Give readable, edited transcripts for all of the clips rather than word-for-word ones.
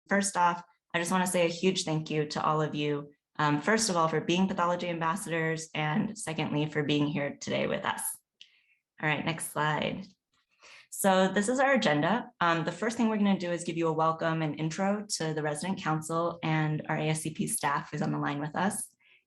first off, I just want to say a huge thank you to all of you. First of all, for being Pathology Ambassadors, and secondly, for being here today with us. All right, next slide. So this is our agenda. The first thing we're going to do is give you a welcome and intro to the Resident Council and our ASCP staff who's on the line with us.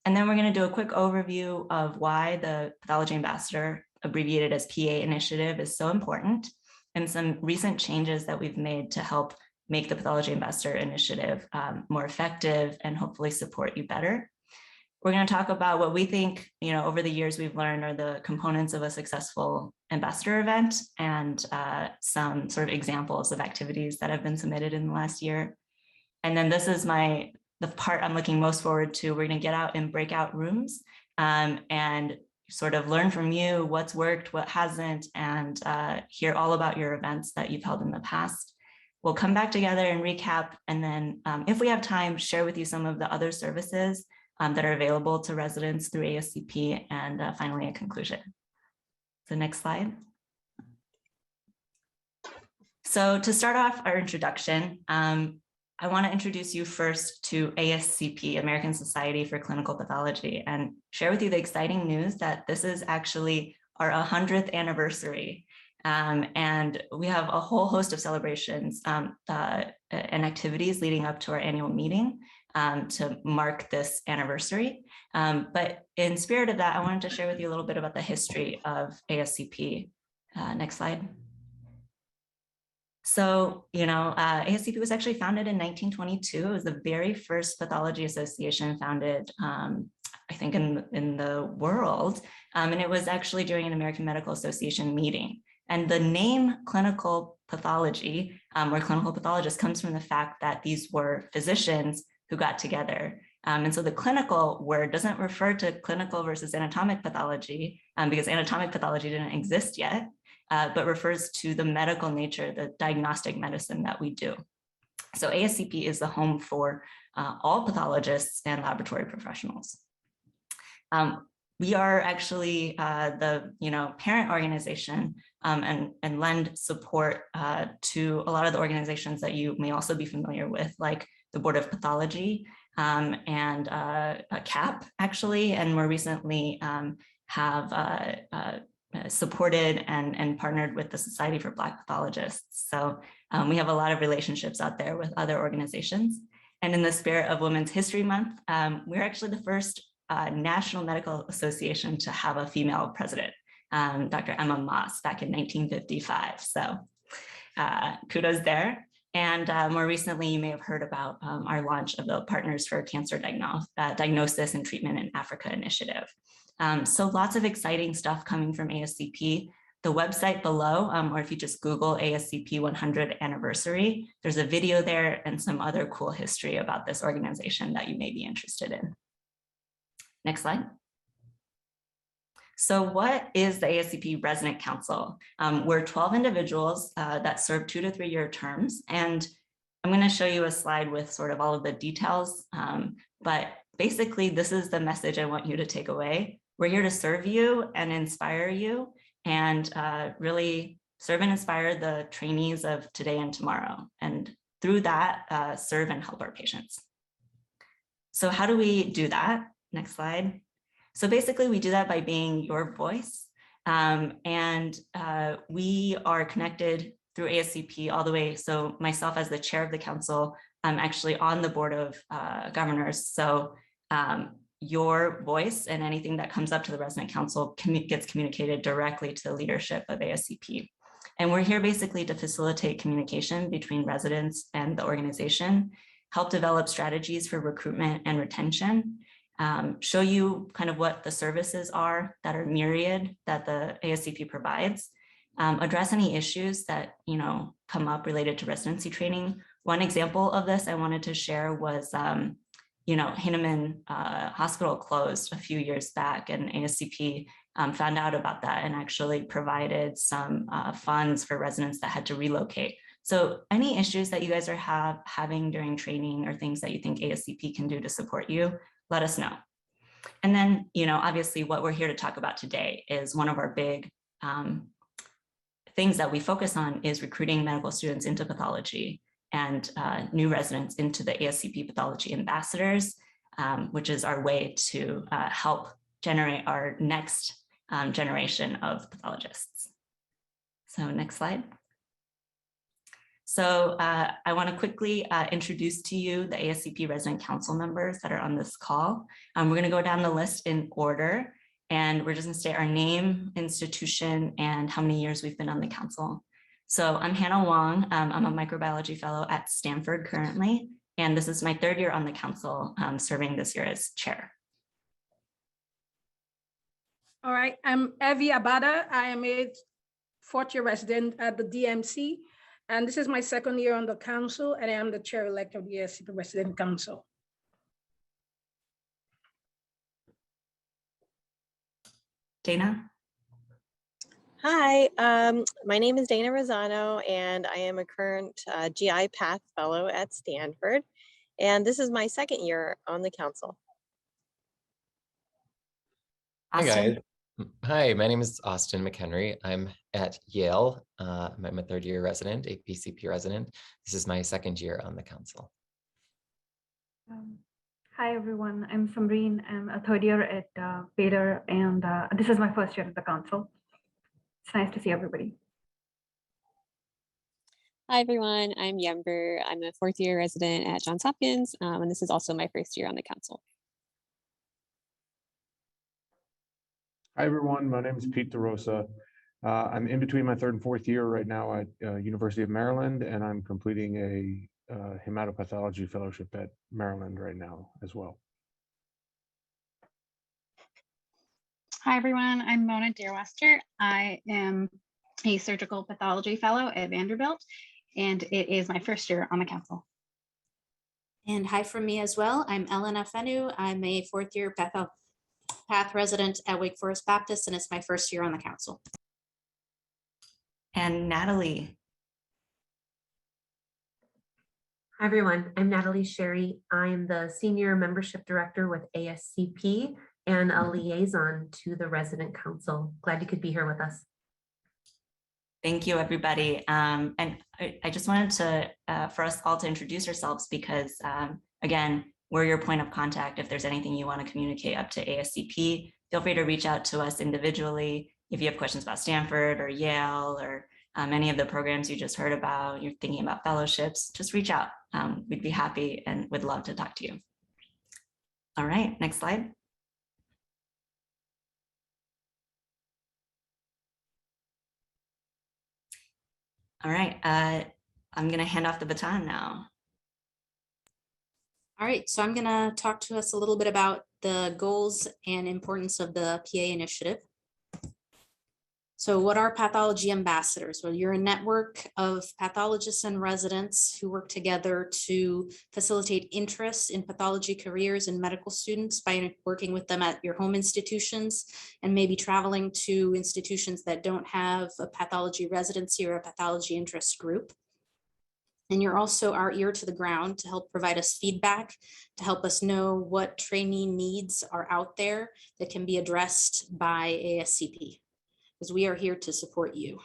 And then we're going to do a quick overview of why the Pathology Ambassador, abbreviated as PA initiative, is so important, and some recent changes that we've made to help make the Pathology Ambassador initiative more effective and hopefully support you better. We're going to talk about what we think, over the years we've learned are the components of a successful ambassador event, and some sort of examples of activities that have been submitted in the last year. And then this is the part I'm looking most forward to. We're going to get out in breakout rooms and sort of learn from you what's worked, what hasn't, and hear all about your events that you've held in the past. We'll come back together and recap, and then if we have time, share with you some of the other services that are available to residents through ASCP, and finally a conclusion. So next slide. So to start off our introduction, I want to introduce you first to ASCP, American Society for Clinical Pathology, and share with you the exciting news that this is actually our 100th anniversary. And we have a whole host of celebrations and activities leading up to our annual meeting to mark this anniversary. But in spirit of that, I wanted to share with you a little bit about the history of ASCP. Next slide. So, ASCP was actually founded in 1922. It was the very first pathology association founded, I think, in the world. And it was actually during an American Medical Association meeting. And the name clinical pathology, or clinical pathologist, comes from the fact that these were physicians who got together. And so the clinical word doesn't refer to clinical versus anatomic pathology, because anatomic pathology didn't exist yet, but refers to the medical nature, the diagnostic medicine that we do. So ASCP is the home for all pathologists and laboratory professionals. We are actually the parent organization and lend support to a lot of the organizations that you may also be familiar with, like the Board of Pathology and CAP, actually, and more recently have supported and partnered with the Society for Black Pathologists. So we have a lot of relationships out there with other organizations. And in the spirit of Women's History Month, we're actually the first National Medical Association to have a female president, Dr. Emma Moss, back in 1955. So kudos there. And more recently, you may have heard about our launch of the Partners for Cancer Diagnosis and Treatment in Africa initiative. So lots of exciting stuff coming from ASCP. The website below, or if you just Google ASCP 100 anniversary, there's a video there and some other cool history about this organization that you may be interested in. Next slide. So what is the ASCP Resident Council? We're 12 individuals that serve 2 to 3 year terms. And I'm going to show you a slide with sort of all of the details. But basically, this is the message I want you to take away. We're here to serve you and inspire you, and really serve and inspire the trainees of today and tomorrow. And through that, serve and help our patients. So how do we do that? Next slide. So basically, we do that by being your voice. And we are connected through ASCP all the way. So myself as the chair of the council, I'm actually on the board of governors. So your voice and anything that comes up to the resident council gets communicated directly to the leadership of ASCP. And we're here basically to facilitate communication between residents and the organization, help develop strategies for recruitment and retention, show you kind of what the services are that are myriad that the ASCP provides, address any issues that come up related to residency training. One example of this I wanted to share was, Heinemann Hospital closed a few years back, and ASCP found out about that and actually provided some funds for residents that had to relocate. So any issues that you guys are having during training or things that you think ASCP can do to support you, let us know. And then, obviously what we're here to talk about today is one of our big things that we focus on is recruiting medical students into pathology. and new residents into the ASCP Pathology Ambassadors, which is our way to help generate our next generation of pathologists. So next slide. So I want to quickly introduce to you the ASCP resident council members that are on this call. We're going to go down the list in order, and we're just going to state our name, institution, and how many years we've been on the council. So I'm Hannah Wong. I'm a microbiology fellow at Stanford currently, and this is my 3rd year on the council, serving this year as chair. All right, I'm Evie Abada. I am a 4th year resident at the DMC. And this is my 2nd year on the council, and I am the chair-elect of the ASCP Resident Council. Dana? Hi, my name is Dana Rosano, and I am a current GI Path Fellow at Stanford. And this is my 2nd year on the council. Austin? Hi guys. Hi, my name is Austin McHenry. I'm at Yale. I'm a 3rd year resident, a PCP resident. This is my 2nd year on the council. Hi everyone, I'm Samreen. I'm a 3rd year at Bader, and this is my 1st year at the council. It's nice to see everybody. Hi everyone, I'm Yember. I'm a 4th year resident at Johns Hopkins, and this is also my 1st year on the council. Hi everyone, my name is Pete DeRosa. I'm in between my 3rd and 4th year right now at University of Maryland, and I'm completing a hematopathology fellowship at Maryland right now as well. Hi everyone, I'm Mona Deerwester. I am a surgical pathology fellow at Vanderbilt, and it is my 1st year on the council. And hi from me as well. I'm Elena Fenu. I'm a 4th year Path resident at Wake Forest Baptist, and it's my 1st year on the council. And Natalie? Hi everyone, I'm Natalie Sherry. I'm the Senior Membership Director with ASCP and a liaison to the Resident Council. Glad you could be here with us. Thank you, everybody. And I just wanted to, for us all to introduce ourselves because, again, we're your point of contact. If there's anything you want to communicate up to ASCP, feel free to reach out to us individually. If you have questions about Stanford or Yale or any of the programs you just heard about, you're thinking about fellowships, just reach out. We'd be happy and would love to talk to you. All right, next slide. All right, I'm going to hand off the baton now. All right, so I'm going to talk to us a little bit about the goals and importance of the PA initiative. So what are pathology ambassadors? Well, you're a network of pathologists and residents who work together to facilitate interest in pathology careers and medical students by working with them at your home institutions and maybe traveling to institutions that don't have a pathology residency or a pathology interest group. And you're also our ear to the ground to help provide us feedback, to help us know what training needs are out there that can be addressed by ASCP, because we are here to support you.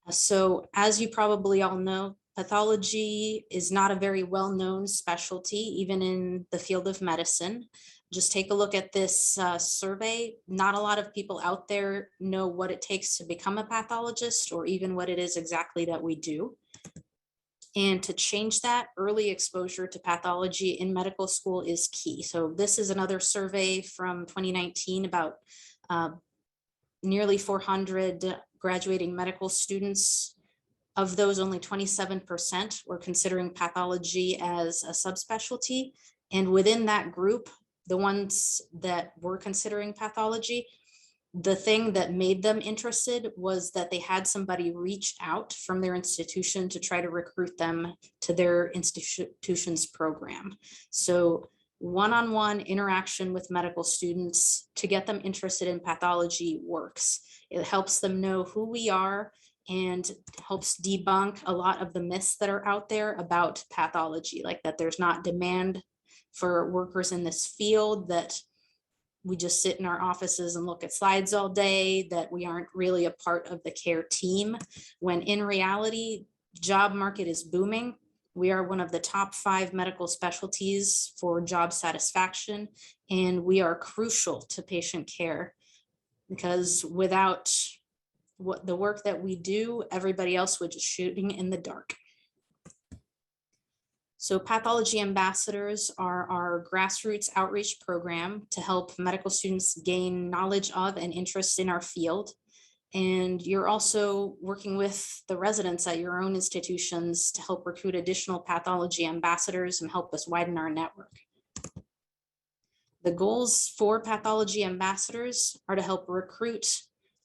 So as you probably all know, pathology is not a very well-known specialty, even in the field of medicine. Just take a look at this survey. Not a lot of people out there know what it takes to become a pathologist or even what it is exactly that we do. And to change that, early exposure to pathology in medical school is key. So this is another survey from 2019 about nearly 400 graduating medical students. Of those, only 27% were considering pathology as a subspecialty. And within that group, the ones that were considering pathology, the thing that made them interested was that they had somebody reach out from their institution to try to recruit them to their institution's program. So one-on-one interaction with medical students to get them interested in pathology works. It helps them know who we are and helps debunk a lot of the myths that are out there about pathology, like that there's not demand for workers in this field, that we just sit in our offices and look at slides all day, that we aren't really a part of the care team, when in reality, job market is booming. We are one of the top 5 medical specialties for job satisfaction, and we are crucial to patient care because without the work that we do, everybody else would just shooting in the dark. So Pathology Ambassadors are our grassroots outreach program to help medical students gain knowledge of and interest in our field. And you're also working with the residents at your own institutions to help recruit additional pathology ambassadors and help us widen our network. The goals for pathology ambassadors are to help recruit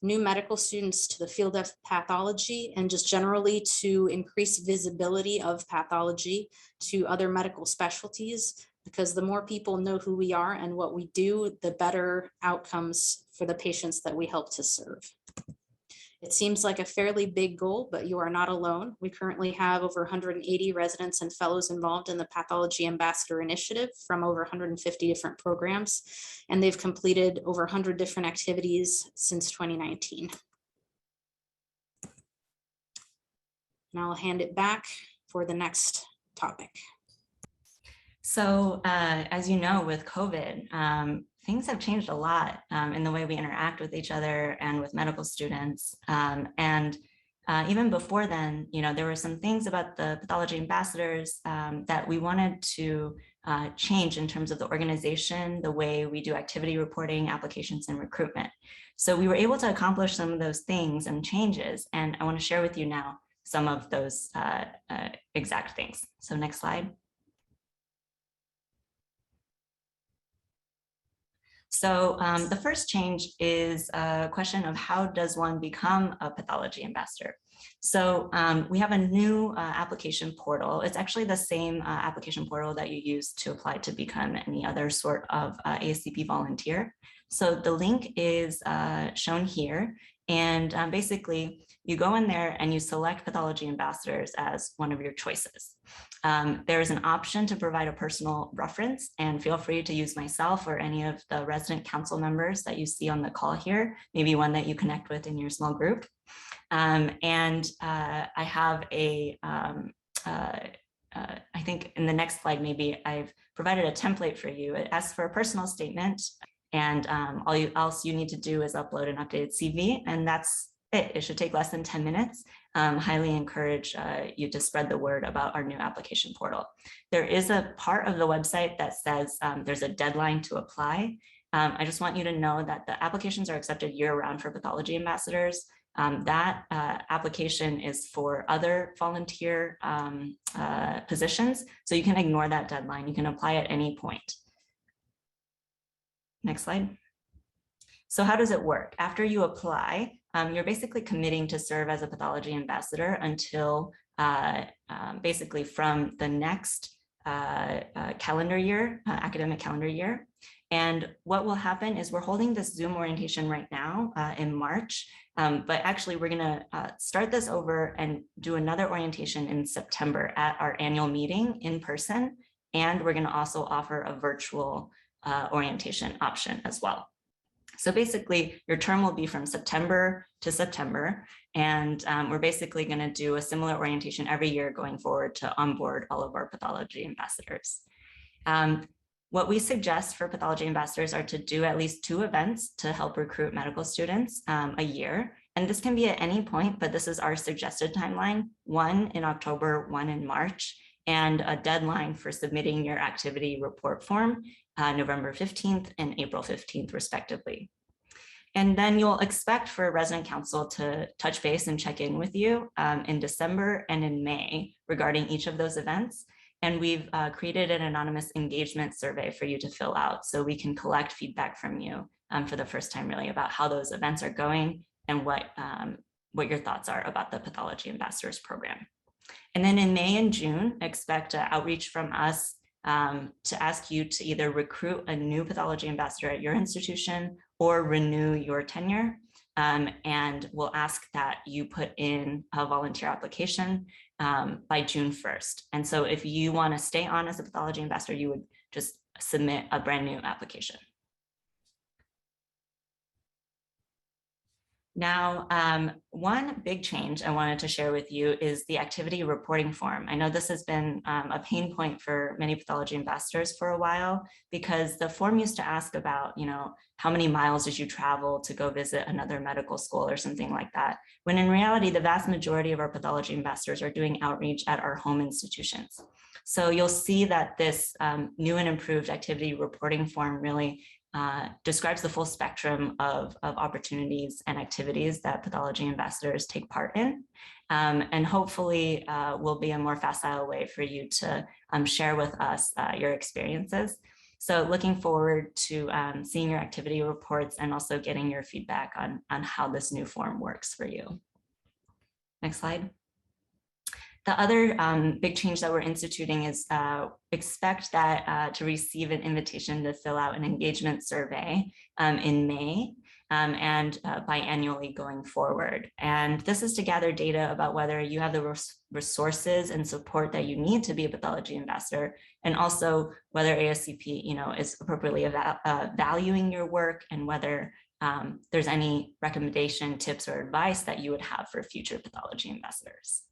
new medical students to the field of pathology and just generally to increase visibility of pathology to other medical specialties, because the more people know who we are and what we do, the better outcomes for the patients that we help to serve. It seems like a fairly big goal, but you are not alone. We currently have over 180 residents and fellows involved in the Pathology Ambassador Initiative from over 150 different programs, and they've completed over 100 different activities since 2019. And I'll hand it back for the next topic. So as you know, with COVID, things have changed a lot in the way we interact with each other and with medical students. Even before then, there were some things about the pathology ambassadors that we wanted to change in terms of the organization, the way we do activity reporting, applications, and recruitment. So we were able to accomplish some of those things and changes, and I want to share with you now some of those exact things. So next slide. So the first change is a question of how does one become a pathology ambassador? So we have a new application portal. It's actually the same application portal that you use to apply to become any other sort of ASCP volunteer. So the link is shown here. And basically, you go in there and you select pathology ambassadors as one of your choices. There is an option to provide a personal reference, and feel free to use myself or any of the resident council members that you see on the call here, maybe one that you connect with in your small group. I have I think in the next slide, maybe I've provided a template for you. It asks for a personal statement, and all else you need to do is upload an updated CV, and that's it. It should take less than 10 minutes. Highly encourage you to spread the word about our new application portal. There is a part of the website that says there's a deadline to apply. I just want you to know that the applications are accepted year-round for pathology ambassadors. That application is for other volunteer positions, so you can ignore that deadline. You can apply at any point. Next slide. So how does it work? After you apply, you're basically committing to serve as a pathology ambassador until basically from the next calendar year, academic calendar year. And what will happen is we're holding this Zoom orientation right now in March, but actually we're gonna start this over and do another orientation in September at our annual meeting in person. And we're gonna also offer a virtual orientation option as well. So basically your term will be from September to September, and we're basically going to do a similar orientation every year going forward to onboard all of our pathology ambassadors. What we suggest for pathology ambassadors are to do at least 2 events to help recruit medical students a year. And this can be at any point, but this is our suggested timeline: 1 in October, 1 in March, and a deadline for submitting your activity report form, November 15th and April 15th, respectively. And then you'll expect for resident council to touch base and check in with you in December and in May regarding each of those events. And we've created an anonymous engagement survey for you to fill out so we can collect feedback from you for the first time really about how those events are going and what your thoughts are about the Pathology Ambassadors program. And then in May and June, expect outreach from us to ask you to either recruit a new pathology ambassador at your institution or renew your tenure. And we'll ask that you put in a volunteer application by June 1st. And so if you want to stay on as a pathology ambassador, you would just submit a brand new application. Now, one big change I wanted to share with you is the activity reporting form. I know this has been a pain point for many pathology ambassadors for a while, because the form used to ask about, how many miles did you travel to go visit another medical school or something like that, when in reality, the vast majority of our pathology ambassadors are doing outreach at our home institutions. So you'll see that this new and improved activity reporting form really describes the full spectrum of opportunities and activities that pathology ambassadors take part in, and hopefully will be a more facile way for you to share with us your experiences. So looking forward to seeing your activity reports and also getting your feedback on how this new form works for you. Next slide. The other big change that we're instituting is expect that to receive an invitation to fill out an engagement survey in May and biannually going forward. And this is to gather data about whether you have the resources and support that you need to be a pathology ambassador, and also whether ASCP is appropriately valuing your work, and whether there's any recommendation, tips, or advice that you would have for future pathology ambassadors.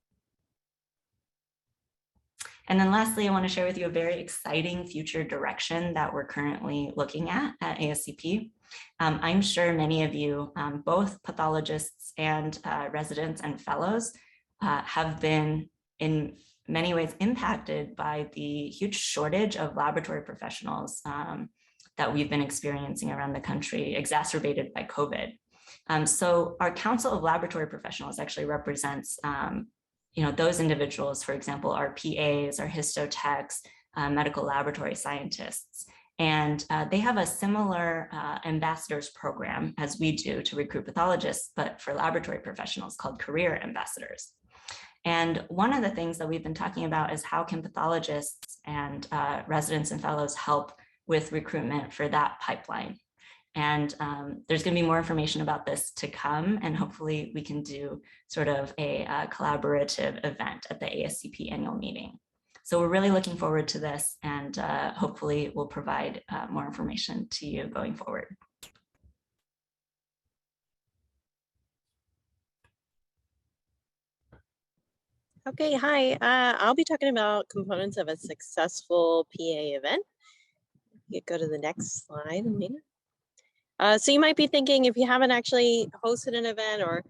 And then lastly, I want to share with you a very exciting future direction that we're currently looking at ASCP. I'm sure many of you, both pathologists and residents and fellows, have been in many ways impacted by the huge shortage of laboratory professionals that we've been experiencing around the country, exacerbated by COVID. So our Council of Laboratory Professionals actually represents those individuals, for example, our PAs, our histotechs, medical laboratory scientists. And they have a similar ambassadors program as we do to recruit pathologists, but for laboratory professionals, called Career Ambassadors. And one of the things that we've been talking about is how can pathologists and residents and fellows help with recruitment for that pipeline. And there's going to be more information about this to come, and hopefully we can do sort of a collaborative event at the ASCP annual meeting. So we're really looking forward to this, and hopefully we'll provide more information to you going forward. Okay, hi. I'll be talking about components of a successful PA event. You go to the next slide, Alina. So you might be thinking, if you haven't actually hosted an event or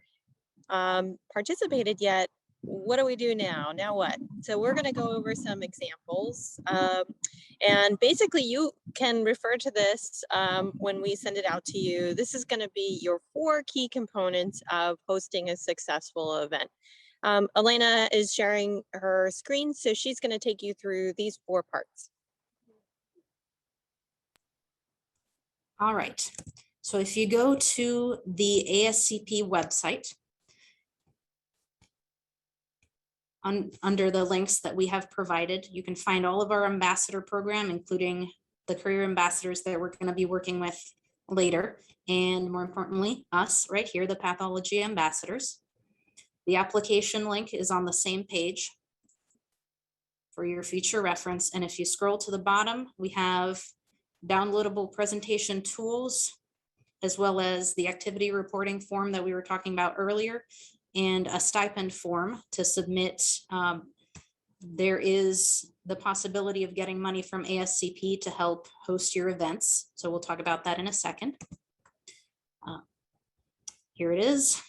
participated yet, what do we do now? Now what? So we're going to go over some examples. And basically, you can refer to this when we send it out to you. This is going to be your 4 key components of hosting a successful event. Elena is sharing her screen, so she's going to take you through these 4 parts. All right. So if you go to the ASCP website, under the links that we have provided, you can find all of our ambassador program, including the career ambassadors that we're going to be working with later, and more importantly, us right here, the pathology ambassadors. The application link is on the same page for your future reference. And if you scroll to the bottom, we have downloadable presentation tools, as well as the activity reporting form that we were talking about earlier, and a stipend form to submit. There is the possibility of getting money from ASCP to help host your events. So we'll talk about that in a second. Here it is.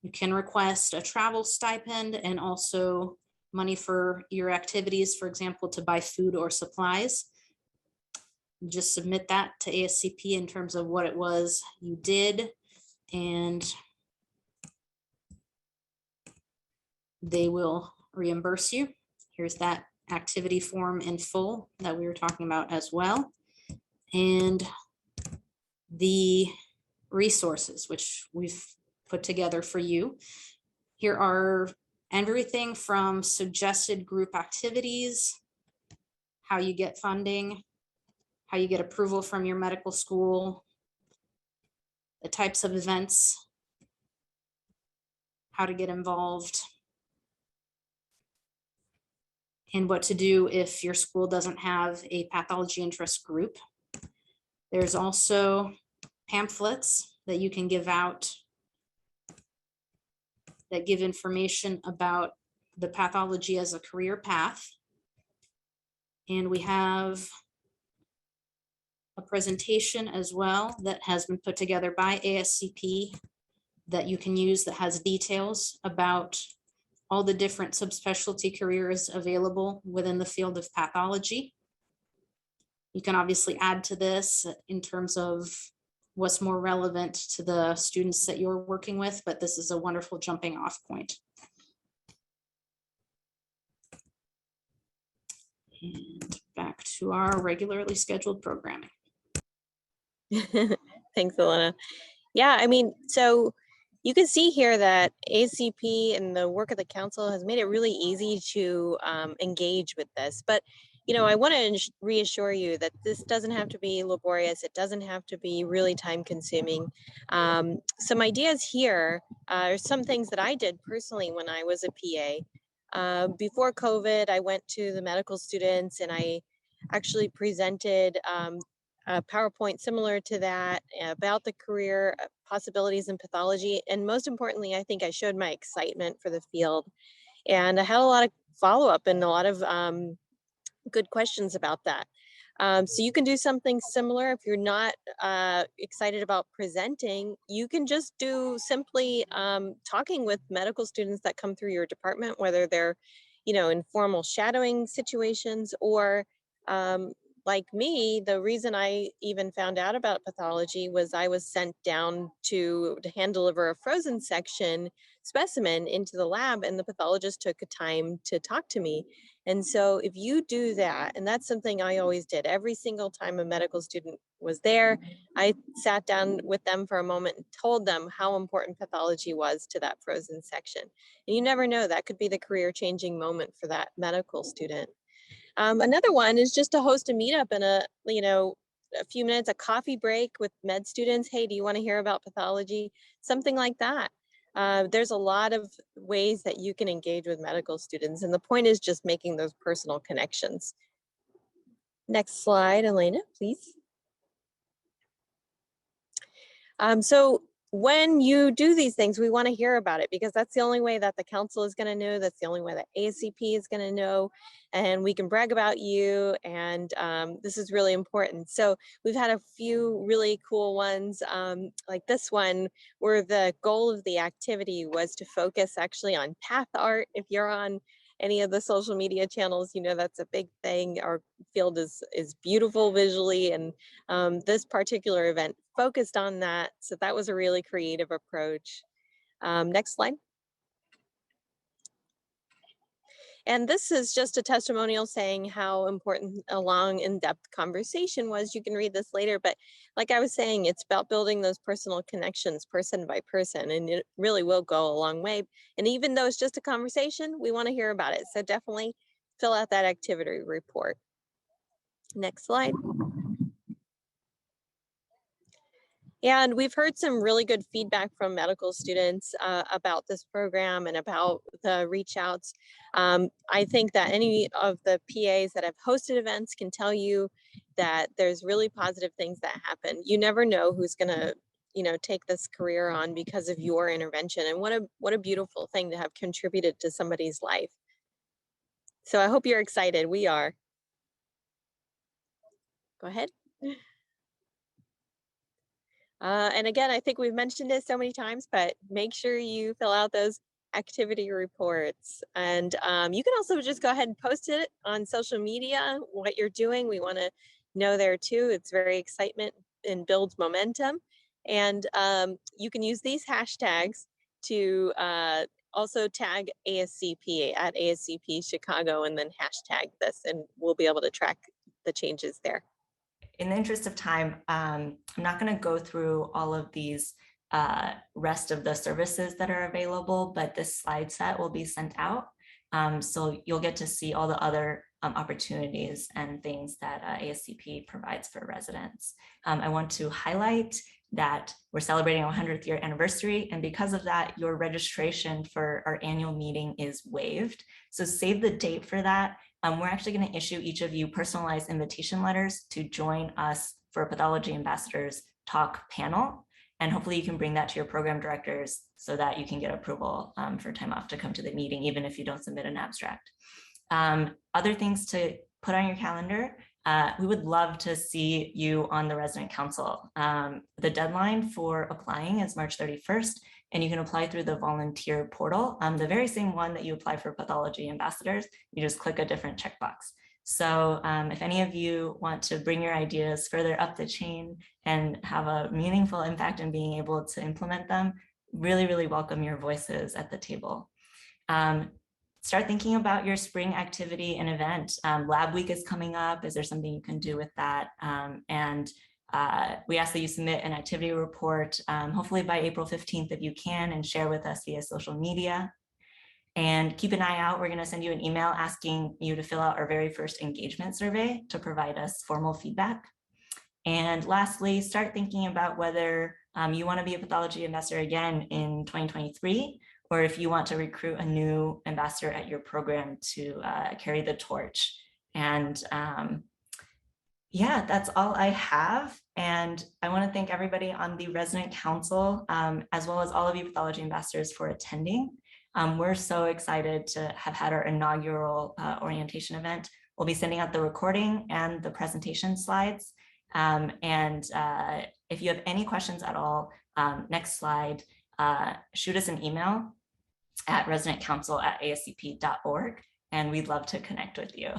You can request a travel stipend and also money for your activities, for example, to buy food or supplies. Just submit that to ASCP in terms of what it was you did, and they will reimburse you. Here's that activity form in full that we were talking about as well. And the resources, which we've put together for you. Here are everything from suggested group activities, how you get funding, how you get approval from your medical school, the types of events, how to get involved, and what to do if your school doesn't have a pathology interest group. There's also pamphlets that you can give out that give information about the pathology as a career path. And we have a presentation as well that has been put together by ASCP that you can use that has details about all the different subspecialty careers available within the field of pathology. You can obviously add to this in terms of what's more relevant to the students that you're working with, but this is a wonderful jumping off point. And back to our regularly scheduled programming. Thanks, Elena. Yeah, I mean, so you can see here that ASCP and the work of the council has made it really easy to engage with this. But, you know, I want to reassure you that this doesn't have to be laborious. It doesn't have to be really time consuming. Some ideas here are some things that I did personally when I was a PA. Before COVID, I went to the medical students and I actually presented a PowerPoint similar to that about the career possibilities in pathology. And most importantly, I think I showed my excitement for the field. And I had a lot of follow-up and a lot of good questions about that. So you can do something similar. If you're not excited about presenting, you can just do simply talking with medical students that come through your department, whether they're, you know, informal shadowing situations or like me, the reason I even found out about pathology was I was sent down to hand deliver a frozen section specimen into the lab, and the pathologist took a time to talk to me. And so if you do that, and that's something I always did, every single time a medical student was there, I sat down with them for a moment and told them how important pathology was to that frozen section. And you never know, that could be the career-changing moment for that medical student. Another one is just to host a meetup in a few minutes, a coffee break with med students. Hey, do you want to hear about pathology? Something like that. There's a lot of ways that you can engage with medical students, and the point is just making those personal connections. Next slide, Elena, please. So when you do these things, we want to hear about it because that's the only way that the council is going to know. That's the only way that ASCP is going to know, and we can brag about you. And this is really important. So we've had a few really cool ones, like this one, where the goal of the activity was to focus actually on path art. If you're on any of the social media channels, you know that's a big thing. Our field is beautiful visually, and this particular event focused on that. So that was a really creative approach. Next slide. And this is just a testimonial saying how important a long in-depth conversation was. You can read this later, but like I was saying, it's about building those personal connections person by person, and it really will go a long way. And even though it's just a conversation, we want to hear about it. So definitely fill out that activity report. Next slide. And we've heard some really good feedback from medical students about this program and about the reach outs. I think that any of the PAs that have hosted events can tell you that there's really positive things that happen. You never know who's gonna, you know, take this career on because of your intervention. And what a beautiful thing to have contributed to somebody's life. So I hope you're excited. We are. Go ahead. And again, I think we've mentioned it so many times, but make sure you fill out those activity reports. And you can also just go ahead and post it on social media, what you're doing. We want to know there too. It's very excitement and builds momentum. And you can use these hashtags to also tag ASCP at ASCP Chicago and then hashtag this, and we'll be able to track the changes there. In the interest of time, I'm not going to go through all of these rest of the services that are available, but this slide set will be sent out. So you'll get to see all the other opportunities and things that ASCP provides for residents. I want to highlight that we're celebrating our 100th year anniversary, and because of that, your registration for our annual meeting is waived. So save the date for that. We're actually going to issue each of you personalized invitation letters to join us for Pathology Ambassadors talk panel. And hopefully you can bring that to your program directors so that you can get approval for time off to come to the meeting, even if you don't submit an abstract. Other things to put on your calendar, we would love to see you on the resident council. The deadline for applying is March 31st, and you can apply through the volunteer portal, the very same one that you apply for Pathology Ambassadors. You just click a different checkbox. So if any of you want to bring your ideas further up the chain and have a meaningful impact in being able to implement them, really, really welcome your voices at the table. Start thinking about your spring activity and event. Lab week is coming up. Is there something you can do with that? We ask that you submit an activity report, hopefully by April 15th if you can, and share with us via social media. And keep an eye out. We're going to send you an email asking you to fill out our very first engagement survey to provide us formal feedback. And lastly, start thinking about whether you want to be a pathology ambassador again in 2023, or if you want to recruit a new ambassador at your program to carry the torch. And yeah, that's all I have. And I want to thank everybody on the resident council, as well as all of you pathology ambassadors for attending. We're so excited to have had our inaugural orientation event. We'll be sending out the recording and the presentation slides. If you have any questions at all, next slide, shoot us an email at residentcouncil@ascp.org, and we'd love to connect with you.